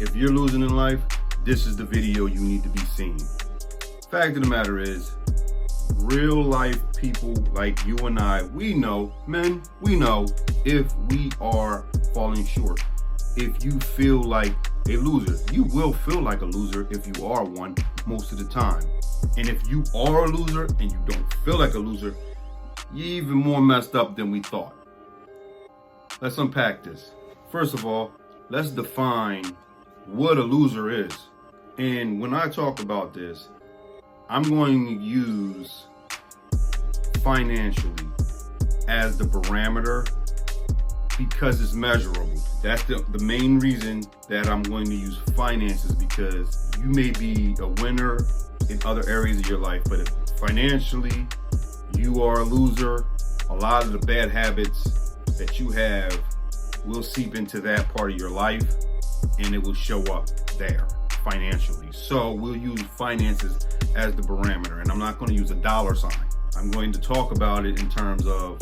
If you're losing in life, this is the video you need to be seeing. Fact of the matter is, real life people like you and I, we know, men, we know if we are falling short. If you feel like a loser, you will feel like a loser if you are one most of the time. And if you are a loser and you don't feel like a loser, you're even more messed up than we thought. Let's unpack this. First of all, let's define what a loser is. And when I talk about this, I'm going to use financially as the parameter because it's measurable. That's the main reason that I'm going to use finances, because you may be a winner in other areas of your life, but if financially you are a loser, a lot of the bad habits that you have will seep into that part of your life and it will show up there financially. So we'll use finances as the parameter, and I'm not going to use a dollar sign. I'm going to talk about it in terms of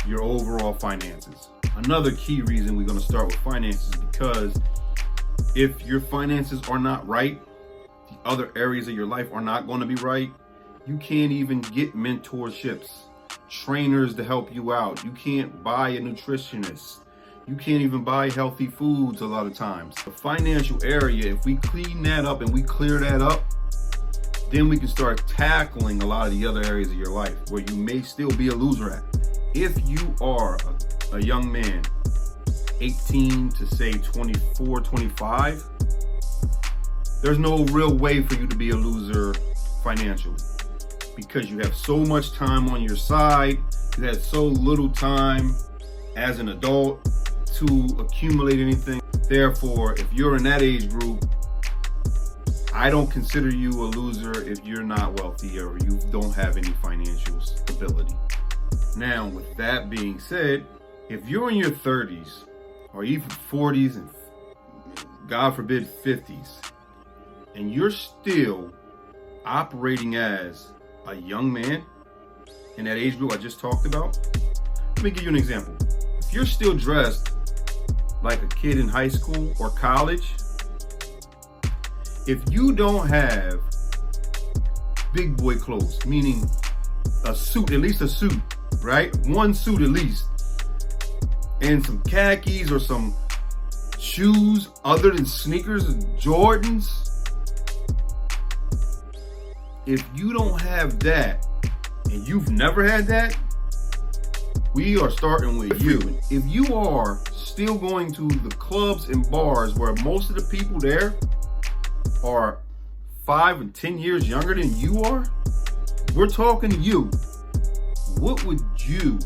your overall finances. Another key reason we're going to start with finances is because if your finances are not right, the other areas of your life are not going to be right. You can't even get mentorships, trainers to help you out. You can't buy a nutritionist. You can't even buy healthy foods a lot of times. The financial area, if we clean that up and we clear that up, then we can start tackling a lot of the other areas of your life where you may still be a loser at. If you are a young man, 18 to say 24, 25, there's no real way for you to be a loser financially, because you have so much time on your side. You had so little time as an adult to accumulate anything. Therefore, if you're in that age group, I don't consider you a loser if you're not wealthy or you don't have any financial stability. Now, with that being said, if you're in your 30s or even 40s and God forbid 50s, and you're still operating as a young man in that age group I just talked about, let me give you an example. If you're still dressed like a kid in high school or college, if you don't have big boy clothes, meaning a suit, at least a suit, right? One suit at least, and some khakis or some shoes other than sneakers and Jordans, if you don't have that and you've never had that, we are starting with you. If you are still going to the clubs and bars where most of the people there are 5 and 10 years younger than you are, we're talking to you. What would you,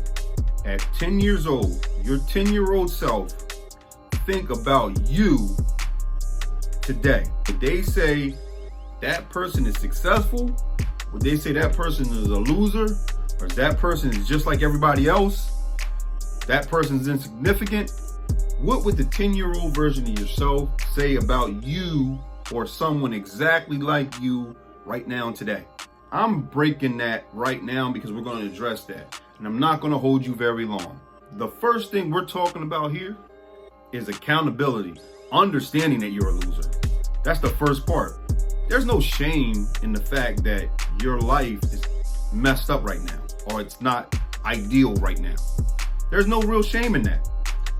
at 10 years old, your 10-year-old self, think about you today? Would they say that person is successful? Would they say that person is a loser? Or that person is just like everybody else? That person's insignificant? What would the 10-year-old version of yourself say about you or someone exactly like you right now and today? I'm breaking that right now because we're going to address that, and I'm not going to hold you very long. The first thing we're talking about here is accountability, understanding that you're a loser. That's the first part. There's no shame in the fact that your life is messed up right now, or it's not ideal right now. There's no real shame in that.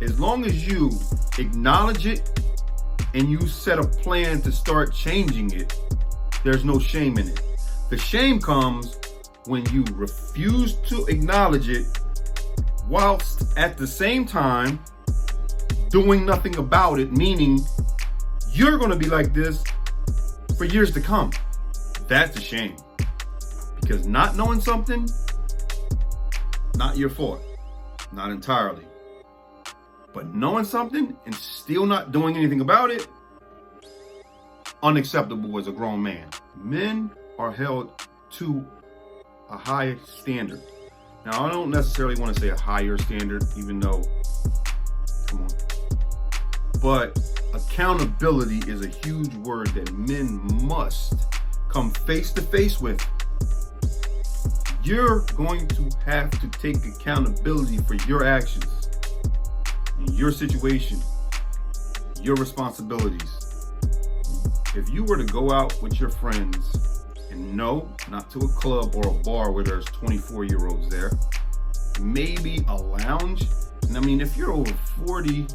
As long as you acknowledge it and you set a plan to start changing it, there's no shame in it. The shame comes when you refuse to acknowledge it whilst at the same time doing nothing about it, meaning you're going to be like this for years to come. That's a shame, because not knowing something, not your fault, not entirely. But knowing something and still not doing anything about it, unacceptable as a grown man. Men are held to a high standard. Now, I don't necessarily want to say a higher standard, even though, come on. But accountability is a huge word that men must come face to face with. You're going to have to take accountability for your actions in your situation. your responsibilities. If you were to go out with your friends, and no, not to a club or a bar where there's 24-year-olds there, maybe a lounge. And I mean, if you're over 40,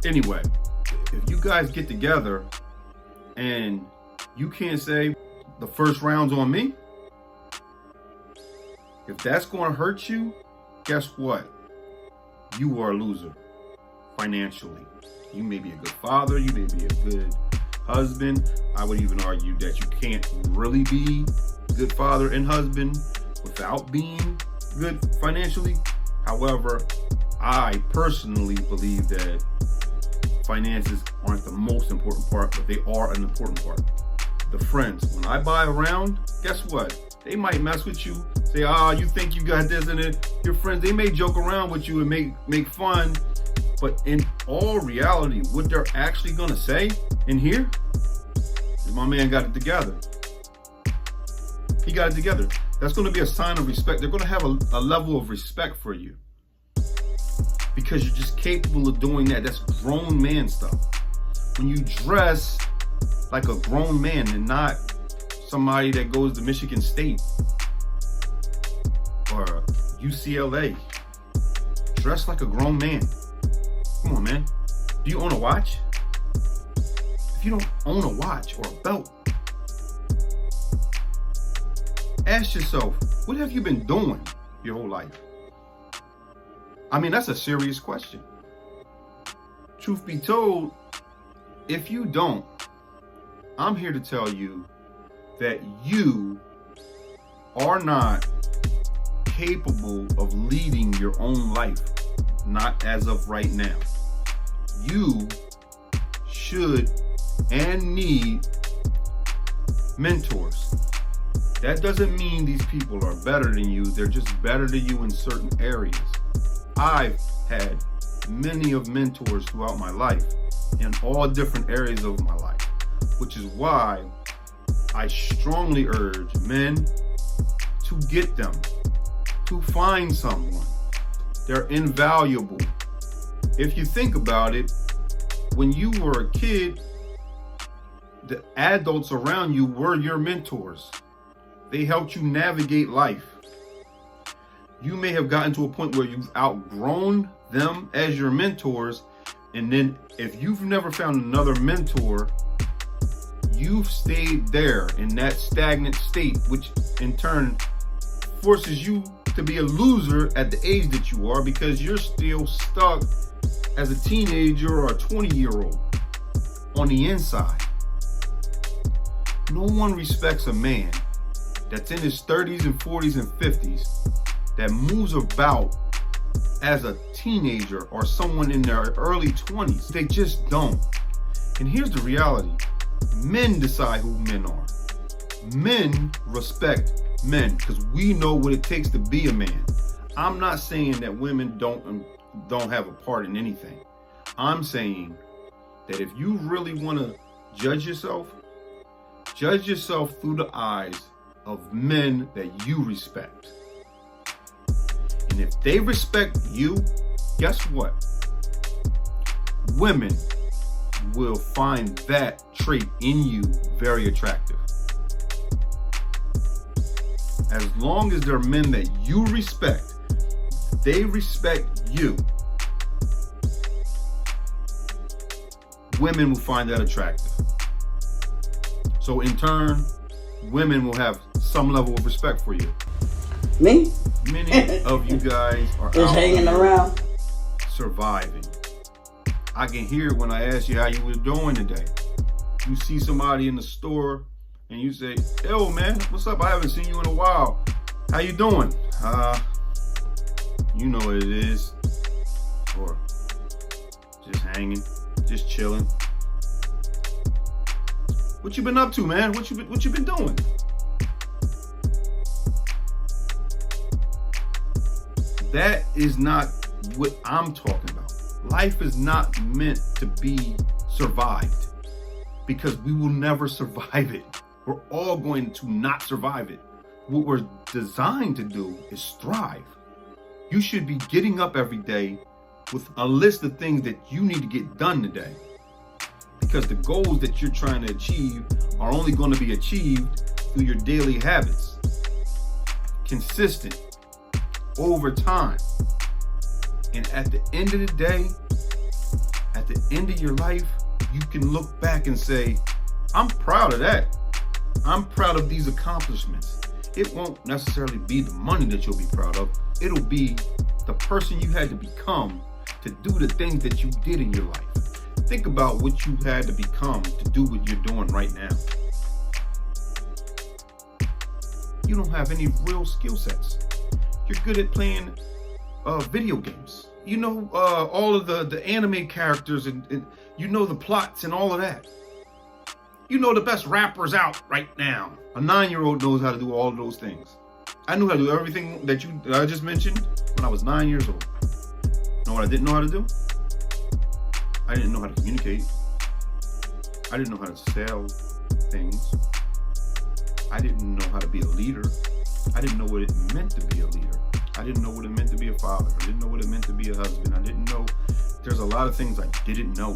anyway, if you guys get together and you can't say the first round's on me, if that's going to hurt you, guess what? You are a loser financially. You may be a good father, you may be a good husband. I would even argue that you can't really be a good father and husband without being good financially. However, I personally believe that finances aren't the most important part, but they are an important part. The friends, when I buy a round, guess what? They might mess with you, say, you think you got this and it. Your friends, they may joke around with you and make fun, but in all reality, what they're actually gonna say in here is, my man got it together. He got it together. That's gonna be a sign of respect. They're gonna have a level of respect for you because you're just capable of doing that. That's grown man stuff. When you dress like a grown man and not somebody that goes to Michigan State or UCLA, dress like a grown man. Come on, man. Do you own a watch? If you don't own a watch or a belt, ask yourself, what have you been doing your whole life? I mean, that's a serious question. Truth be told, if you don't, I'm here to tell you that you are not capable of leading your own life, not as of right now. You should and need mentors. That doesn't mean these people are better than you. They're just better than you in certain areas. I've had many of mentors throughout my life in all different areas of my life, which is why I strongly urge men to get them, to find someone. They're invaluable. If you think about it, when you were a kid, the adults around you were your mentors. They helped you navigate life. You may have gotten to a point where you've outgrown them as your mentors, and then if you've never found another mentor, you've stayed there in that stagnant state, which in turn forces you to be a loser at the age that you are because you're still stuck as a teenager or a 20-year-old on the inside. No one respects a man that's in his 30s and 40s and 50s that moves about as a teenager or someone in their early 20s. They just don't. And here's the reality. Men decide who men are. Men respect men because we know what it takes to be a man. I'm not saying that women don't have a part in anything. I'm saying that if you really want to judge yourself through the eyes of men that you respect. And if they respect you, guess what? Women will find that trait in you very attractive. As long as they're men that you respect, they respect you, women will find that attractive. So in turn, women will have some level of respect for you. Me? Many of you guys are just hanging around, surviving. I can hear it when I ask you how you was doing today. You see somebody in the store and you say, "Yo, man, what's up? I haven't seen you in a while. How you doing?" You know what it is. Or just hanging, just chilling. What you been up to, man? What you been doing? That is not what I'm talking about. Life is not meant to be survived because we will never survive it. We're all going to not survive it. What we're designed to do is thrive. You should be getting up every day with a list of things that you need to get done today. Because the goals that you're trying to achieve are only going to be achieved through your daily habits. Consistent, over time. And at the end of the day, at the end of your life, you can look back and say, I'm proud of that. I'm proud of these accomplishments. It won't necessarily be the money that you'll be proud of. It'll be the person you had to become to do the things that you did in your life. Think about what you had to become to do what you're doing right now. You don't have any real skill sets. You're good at playing video games. You know all of the anime characters and you know the plots and all of that. You know the best rappers out right now. A 9-year-old knows how to do all of those things. I knew how to do everything that I just mentioned when I was 9 years old. You know what I didn't know how to do? I didn't know how to communicate. I didn't know how to sell things. I didn't know how to be a leader. I didn't know what it meant to be a leader. I didn't know what it meant to be a father. I didn't know what it meant to be a husband. I didn't know. There's a lot of things I didn't know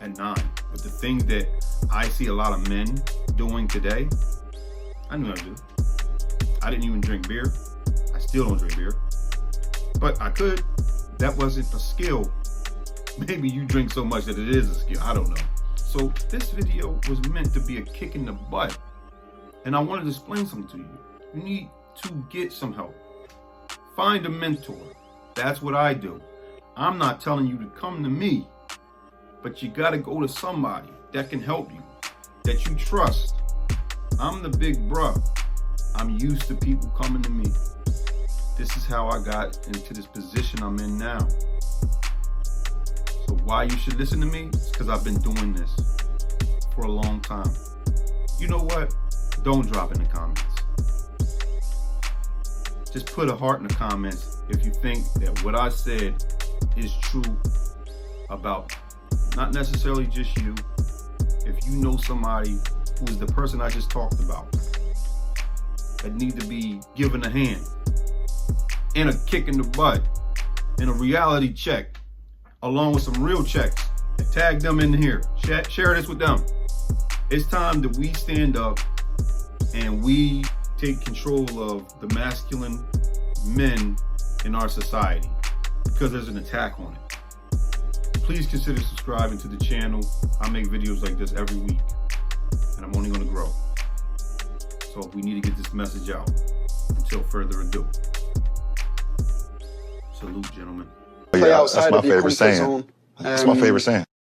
at 9. But the things that I see a lot of men doing today, I knew how to do. I didn't even drink beer. I still don't drink beer. But I could. That wasn't a skill. Maybe you drink so much that it is a skill. I don't know. So this video was meant to be a kick in the butt. And I wanted to explain something to you. You need to get some help. Find a mentor. That's what I do. I'm not telling you to come to me, but you got to go to somebody that can help you, that you trust. I'm the big bruh. I'm used to people coming to me. This is how I got into this position I'm in now. So why you should listen to me? It's because I've been doing this for a long time. You know what? Don't drop in the comments. Just put a heart in the comments if you think that what I said is true about not necessarily just you. If you know somebody who is the person I just talked about that need to be given a hand and a kick in the butt and a reality check along with some real checks, tag them in here. Share this with them. It's time that we stand up and we take control of the masculine men in our society because there's an attack on it. Please consider subscribing to the channel. I make videos like this every week and I'm only going to grow. So we need to get this message out. Until further ado. Salute, gentlemen. Yeah, that's my favorite saying. That's my favorite saying.